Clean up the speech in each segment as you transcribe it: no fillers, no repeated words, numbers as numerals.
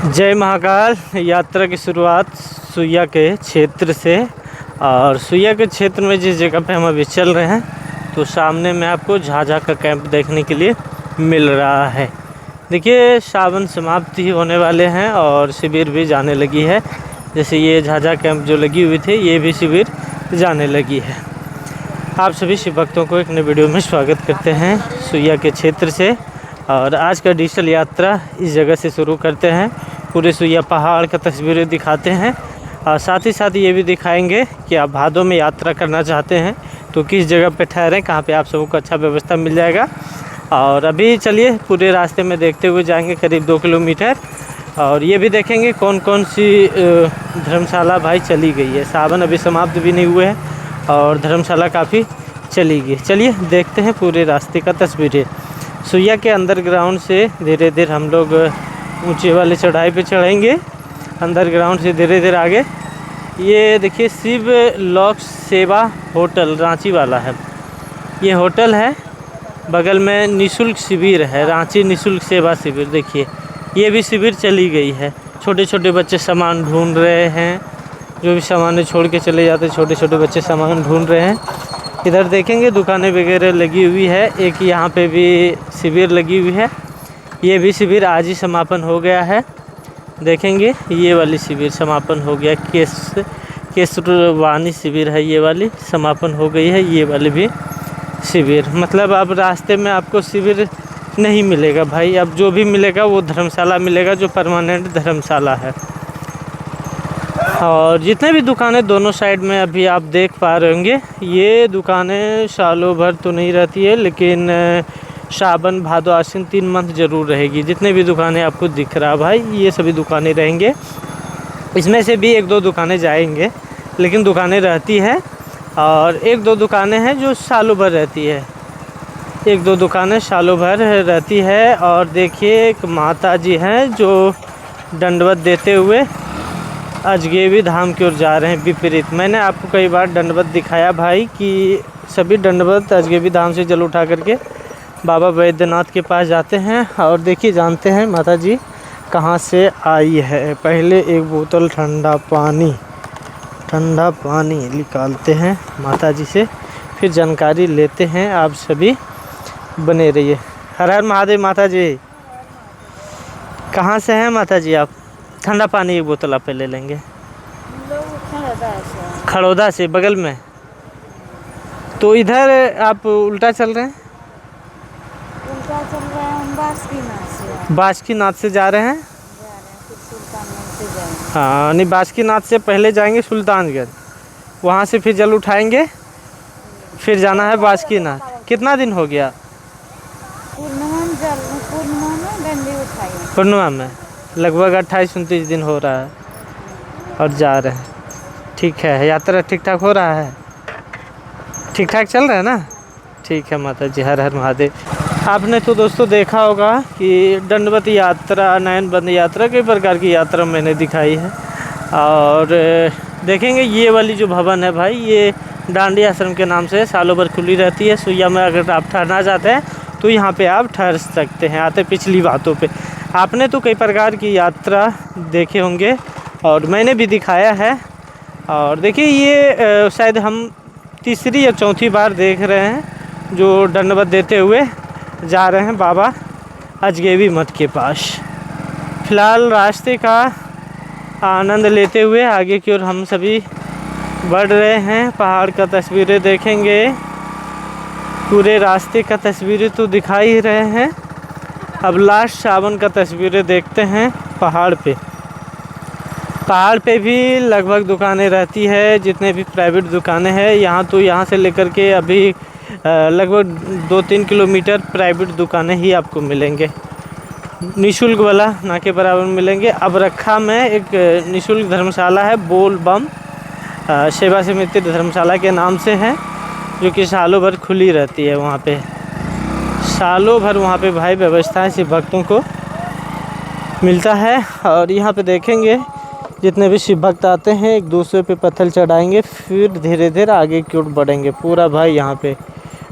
जय महाकाल। यात्रा की शुरुआत सुइया के क्षेत्र से। और सुइया के क्षेत्र में जिस जगह पे हम अभी चल रहे हैं तो सामने में आपको झाझा का कैंप देखने के लिए मिल रहा है। देखिए सावन समाप्ति होने वाले हैं और शिविर भी जाने लगी है। जैसे ये झाझा कैंप जो लगी हुई थी ये भी शिविर जाने लगी है। आप सभी शिव भक्तों को एक नए वीडियो में स्वागत करते हैं सुइया के क्षेत्र से। और आज का डिजिटल यात्रा इस जगह से शुरू करते हैं। पूरे सुइया पहाड़ का तस्वीरें दिखाते हैं और साथ ही साथ ये भी दिखाएंगे कि आप भादों में यात्रा करना चाहते हैं तो किस जगह पे ठहरें, कहाँ पे आप सबको अच्छा व्यवस्था मिल जाएगा। और अभी चलिए पूरे रास्ते में देखते हुए जाएंगे करीब 2 किलोमीटर। और ये भी देखेंगे कौन कौन सी धर्मशाला भाई चली गई है। सावन अभी समाप्त भी नहीं हुए हैं और धर्मशाला काफ़ी चली गई। चलिए देखते हैं पूरे रास्ते का तस्वीरें। सुइया के अंडरग्राउंड से धीरे धीरे हम लोग ऊंचे वाले चढ़ाई पे चढ़ेंगे। अंडरग्राउंड से धीरे धीरे आगे ये देखिए शिव लोक सेवा होटल रांची वाला है। ये होटल है, बगल में निःशुल्क शिविर है, रांची निःशुल्क सेवा शिविर। देखिए ये भी शिविर चली गई है। छोटे छोटे बच्चे सामान ढूंढ रहे हैं, जो भी सामान छोड़ के चले जाते छोटे छोटे बच्चे सामान ढूंढ रहे हैं। इधर देखेंगे दुकानें वगैरह लगी हुई है। एक यहाँ पे भी शिविर लगी हुई है। ये भी शिविर आज ही समापन हो गया है। देखेंगे ये वाली शिविर समापन हो गया। केसरवानी शिविर है, ये वाली समापन हो गई है। ये वाली भी शिविर, मतलब अब रास्ते में आपको शिविर नहीं मिलेगा भाई। अब जो भी मिलेगा वो धर्मशाला मिलेगा, जो परमानेंट धर्मशाला है। और जितने भी दुकानें दोनों साइड में अभी आप देख पा रहे होंगे, ये दुकानें सालों भर तो नहीं रहती है, लेकिन सावन भादो आश्विन 3 मंथ ज़रूर रहेगी। जितने भी दुकानें आपको दिख रहा भाई ये सभी दुकानें रहेंगे। इसमें से भी 1-2 दुकानें जाएंगे, लेकिन दुकानें रहती है। और 1-2 दुकानें हैं जो सालों भर रहती है। 1-2 दुकानें सालों भर रहती है। और देखिए एक माता जी हैं जो दंडवत देते हुए अजगेवी धाम की ओर जा रहे हैं विपरीत। मैंने आपको कई बार दंडवत दिखाया भाई कि सभी दंडवत अजगेवी धाम से जल उठा करके बाबा बैद्यनाथ के पास जाते हैं। और देखिए जानते हैं माता जी कहाँ से आई है। पहले एक बोतल ठंडा पानी निकालते हैं माता जी से, फिर जानकारी लेते हैं। आप सभी बने रहिए। हर हर महादेव। माता जी कहाँ से हैं माता जी आप? ठंडा पानी 1 बोतल आप ले लेंगे। खड़ौदा से बगल में। तो इधर आप उल्टा चल रहे हैं? उल्टा चल रहे हैं हम बासुकीनाथ से जा रहे हैं। फिर सुल्तानगंज से जाएंगे। हाँ नहीं, बासुकीनाथ से पहले जाएंगे सुल्तानगंज, वहाँ से फिर जल उठाएंगे, फिर जाना है बासुकीनाथ। कितना दिन हो गया? पूर्णिमा में लगभग 28-29 दिन हो रहा है और जा रहे हैं। ठीक है, यात्रा ठीक ठाक हो रहा है? ठीक ठाक चल रहा है ना? ठीक है माता जी। हर हर महादेव। आपने तो दोस्तों देखा होगा कि दंडवत यात्रा, नयनबंद यात्रा, कई प्रकार की यात्रा मैंने दिखाई है। और देखेंगे ये वाली जो भवन है भाई, ये डांडी आश्रम के नाम से सालों भर खुली रहती है। सुइया में अगर आप ठहरना चाहते हैं तो यहाँ पे आप ठहर सकते हैं। आते पिछली बातों पे आपने तो कई प्रकार की यात्रा देखे होंगे और मैंने भी दिखाया है। और देखिए ये शायद हम तीसरी या चौथी बार देख रहे हैं जो दंडवत देते हुए जा रहे हैं बाबा अजगेवी मठ के पास। फिलहाल रास्ते का आनंद लेते हुए आगे की ओर हम सभी बढ़ रहे हैं। पहाड़ का तस्वीरें देखेंगे, पूरे रास्ते का तस्वीरें तो दिखा ही रहे हैं। अब लास्ट सावन का तस्वीरें देखते हैं। पहाड़ पे भी लगभग दुकानें रहती है, जितने भी प्राइवेट दुकानें हैं यहाँ, तो यहाँ से लेकर के अभी लगभग 2-3 किलोमीटर प्राइवेट दुकानें ही आपको मिलेंगे। निःशुल्क वाला ना के बराबर मिलेंगे। अब रखा में एक निःशुल्क धर्मशाला है, बोल बम सेवा समिति धर्मशाला के नाम से है, जो कि सालों भर खुली रहती है। वहाँ पे सालों भर वहाँ पे भाई व्यवस्था शिव भक्तों को मिलता है। और यहाँ पे देखेंगे जितने भी शिव भक्त आते हैं एक दूसरे पे पत्थर चढ़ाएंगे, फिर धीरे धीरे आगे की ओर बढ़ेंगे। पूरा भाई यहाँ पे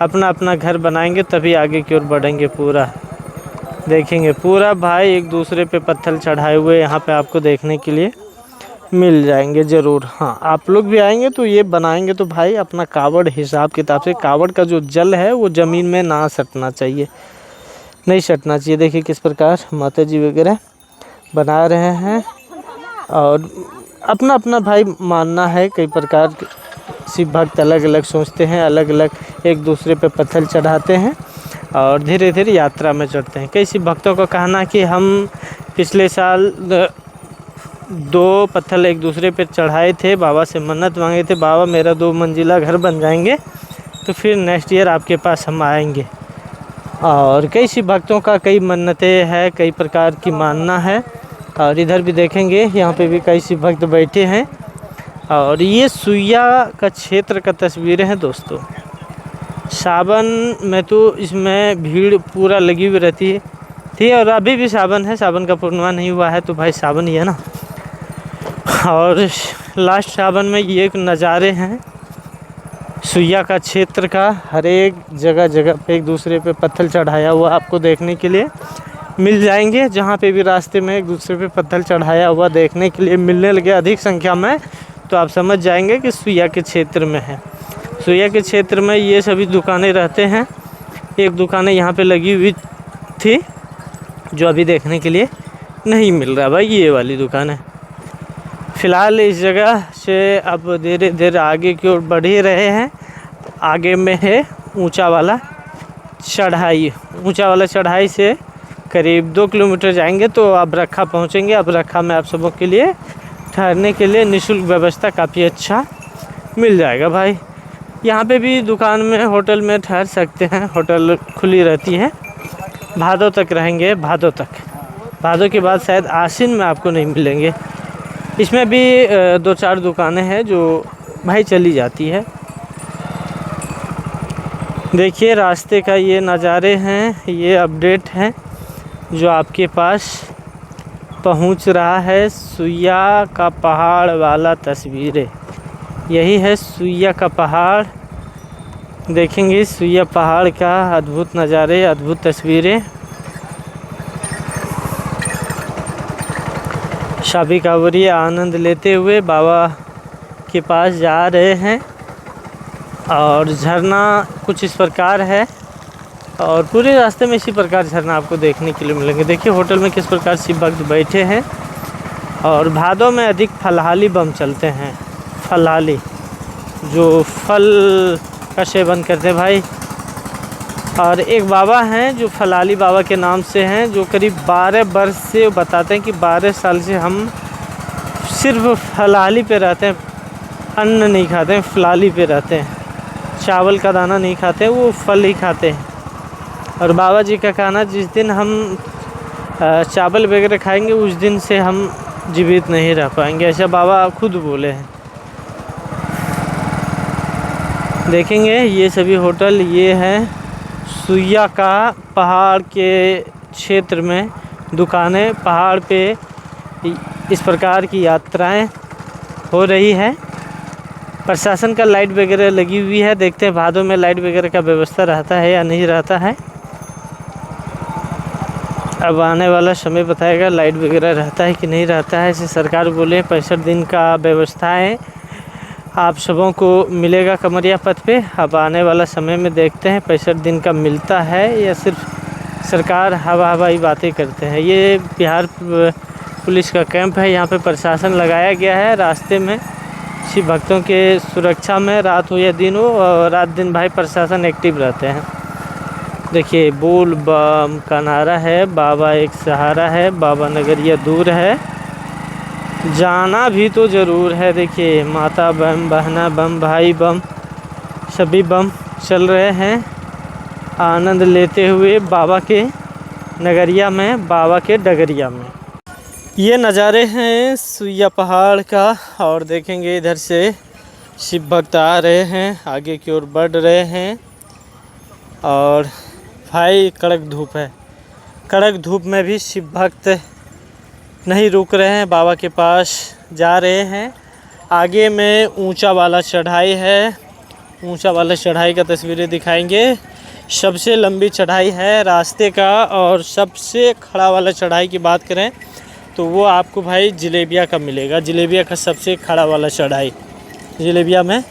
अपना अपना घर बनाएंगे तभी आगे की ओर बढ़ेंगे पूरा। देखेंगे पूरा भाई एक दूसरे पे पत्थर चढ़ाए हुए यहाँ पे आपको देखने के लिए मिल जाएंगे ज़रूर। हाँ, आप लोग भी आएंगे तो ये बनाएंगे तो भाई अपना कावड़ हिसाब किताब से, कावड़ का जो जल है वो ज़मीन में ना सटना चाहिए, नहीं सटना चाहिए। देखिए किस प्रकार माता जी वगैरह बना रहे हैं। और अपना अपना भाई मानना है, कई प्रकार के शिव भक्त अलग अलग सोचते हैं, अलग अलग एक दूसरे पे पत्थर चढ़ाते हैं और धीरे धीरे यात्रा में चढ़ते हैं। कई शिव भक्तों का कहना कि हम पिछले साल 2 पत्थर एक दूसरे पे चढ़ाए थे, बाबा से मन्नत मांगे थे, बाबा मेरा 2 मंजिला घर बन जाएंगे तो फिर नेक्स्ट ईयर आपके पास हम आएंगे। और कई शिव भक्तों का कई मन्नतें हैं, कई प्रकार की मानना है। और इधर भी देखेंगे यहाँ पे भी कई शिव भक्त बैठे हैं। और ये सुइया का क्षेत्र का तस्वीरें हैं दोस्तों। सावन में तो इसमें भीड़ पूरा लगी हुई रहती है थी, और अभी भी सावन है, सावन का पूर्णिमा नहीं हुआ है तो भाई सावन ही है ना। और लास्ट सावन में ये एक नज़ारे हैं सुइया का क्षेत्र का, हर एक जगह जगह पे एक दूसरे पे पत्थर चढ़ाया हुआ आपको देखने के लिए मिल जाएंगे। जहाँ पे भी रास्ते में एक दूसरे पे पत्थर चढ़ाया हुआ देखने के लिए मिलने लगे अधिक संख्या में, तो आप समझ जाएंगे कि सुइया के क्षेत्र में है। सुइया के क्षेत्र में ये सभी दुकानें रहते हैं। एक दुकानें यहाँ पे लगी हुई थी जो अभी देखने के लिए नहीं मिल रहा भाई, ये वाली दुकान है। फ़िलहाल इस जगह से अब धीरे धीरे आगे की ओर बढ़ ही रहे हैं। आगे में है ऊंचा वाला चढ़ाई, ऊंचा वाला चढ़ाई से करीब 2 किलोमीटर जाएंगे तो अबरखा पहुंचेंगे। अबरखा में आप सबों के लिए ठहरने के लिए निःशुल्क व्यवस्था काफ़ी अच्छा मिल जाएगा भाई। यहाँ पे भी दुकान में होटल में ठहर सकते हैं, होटल खुली रहती है। भादों तक रहेंगे, भादों तक, भादों के बाद शायद आश्विन में आपको नहीं मिलेंगे। इसमें भी 2-4 दुकानें हैं जो भाई चली जाती है। देखिए रास्ते का ये नज़ारे हैं, ये अपडेट हैं जो आपके पास पहुंच रहा है। सुइया का पहाड़ वाला तस्वीरें, यही है सुइया का पहाड़। देखेंगे सुइया पहाड़ का अद्भुत नज़ारे, अद्भुत तस्वीरें। सभी कांवड़िए आनंद लेते हुए बाबा के पास जा रहे हैं। और झरना कुछ इस प्रकार है और पूरे रास्ते में इसी प्रकार झरना आपको देखने के लिए मिलेंगे। देखिए होटल में किस प्रकार शिव भक्त बैठे हैं। और भादों में अधिक फलहाली बम चलते हैं, फलहाली जो फल का सेवन करते हैं भाई। और एक बाबा हैं जो फलाली बाबा के नाम से हैं, जो करीब 12 वर्ष से बताते हैं कि 12 साल से हम सिर्फ फलाली पे रहते हैं, अन्न नहीं खाते हैं, फलाली पे रहते हैं, चावल का दाना नहीं खाते, वो फल ही खाते हैं। और बाबा जी का कहना जिस दिन हम चावल वगैरह खाएंगे उस दिन से हम जीवित नहीं रह पाएंगे, ऐसा बाबा खुद बोले हैं। देखेंगे ये सभी होटल, ये हैं सुइया का पहाड़ के क्षेत्र में दुकानें। पहाड़ पे इस प्रकार की यात्राएं हो रही है। प्रशासन का लाइट वगैरह लगी हुई है। देखते हैं भादों में लाइट वगैरह का व्यवस्था रहता है या नहीं रहता है। अब आने वाला समय बताएगा लाइट वगैरह रहता है कि नहीं रहता है। ऐसे सरकार बोले 65 दिन का व्यवस्था है, आप सबों को मिलेगा कमरिया पथ पे। अब आने वाला समय में देखते हैं 65 दिन का मिलता है या सिर्फ सरकार हवाई बातें करते हैं। ये बिहार पुलिस का कैंप है, यहाँ पे प्रशासन लगाया गया है रास्ते में शिव भक्तों के सुरक्षा में, रात हो या दिन हो, और रात दिन भाई प्रशासन एक्टिव रहते हैं। देखिए बोल बम का नारा है, बाबा एक सहारा है, बाबा नगरिया दूर है, जाना भी तो ज़रूर है। देखिए माता बम, बहना बम, भाई बम, सभी बम चल रहे हैं आनंद लेते हुए बाबा के नगरिया में, बाबा के डगरिया में। ये नज़ारे हैं सुइया पहाड़ का। और देखेंगे इधर से शिव भक्त आ रहे हैं, आगे की ओर बढ़ रहे हैं। और भाई कड़क धूप है, कड़क धूप में भी शिव भक्त नहीं रुक रहे हैं, बाबा के पास जा रहे हैं। आगे में ऊंचा वाला चढ़ाई है, ऊंचा वाला चढ़ाई का तस्वीरें दिखाएंगे। सबसे लंबी चढ़ाई है रास्ते का। और सबसे खड़ा वाला चढ़ाई की बात करें तो वो आपको भाई जलेबिया का मिलेगा। जलेबिया का सबसे खड़ा वाला चढ़ाई जलेबिया में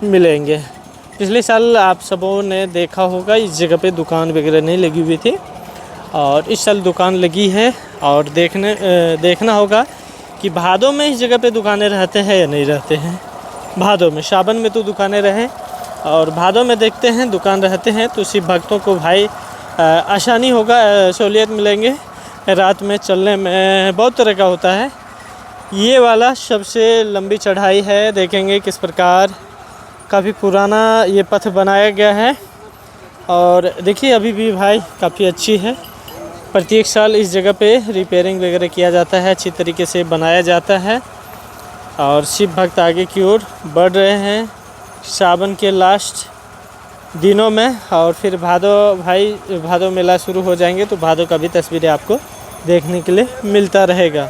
मिलेंगे। पिछले साल आप सबों ने देखा होगा इस जगह पे दुकान वगैरह नहीं लगी हुई थी, और इस साल दुकान लगी है। और देखना होगा कि भादों में इस जगह पे दुकानें रहते हैं या नहीं रहते हैं। भादों में, सावन में तो दुकानें रहें, और भादों में देखते हैं दुकान रहते हैं तो शिव भक्तों को भाई आसानी होगा, सहूलियत मिलेंगे। रात में चलने में बहुत तरह का होता है। ये वाला सबसे लंबी चढ़ाई है। देखेंगे किस प्रकार काफ़ी पुराना ये पथ बनाया गया है, और देखिए अभी भी भाई काफ़ी अच्छी है। प्रत्येक साल इस जगह पे रिपेयरिंग वगैरह किया जाता है, अच्छी तरीके से बनाया जाता है। और शिव भक्त आगे की ओर बढ़ रहे हैं सावन के लास्ट दिनों में, और फिर भादो मेला शुरू हो जाएंगे तो भादो का भी तस्वीरें आपको देखने के लिए मिलता रहेगा।